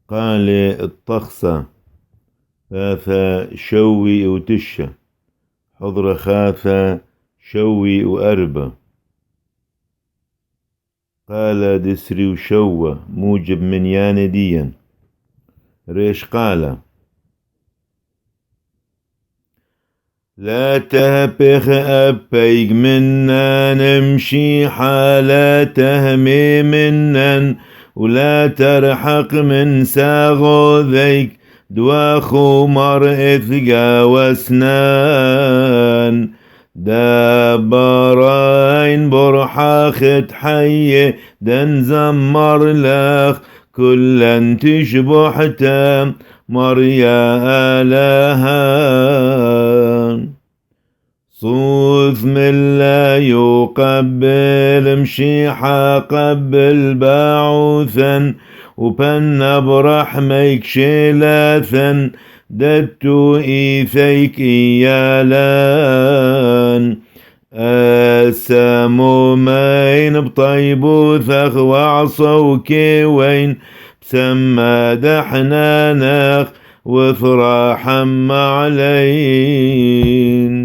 قال الطخسة ثاثة شوي وتشة حضر خاثة شوي وأربة. قال دسري وشوة موجب من يانديا. ريش قال لا تهبخ أبيك منا نمشي حالة تهمي منن ولا ترحق من ساغو ذيك دواخو مرئث واسنان دابرين برحاخت حي دن زمر لخ كلن تشبحتا مريا آلها صوث من لا يقبل مشيحة قبل باعوثا وبن برحميك شيلاثا دتو إيثيك إيالان السمومين بطيبوثخ وعصوك وين بسما دحنانخ وفراحا علين.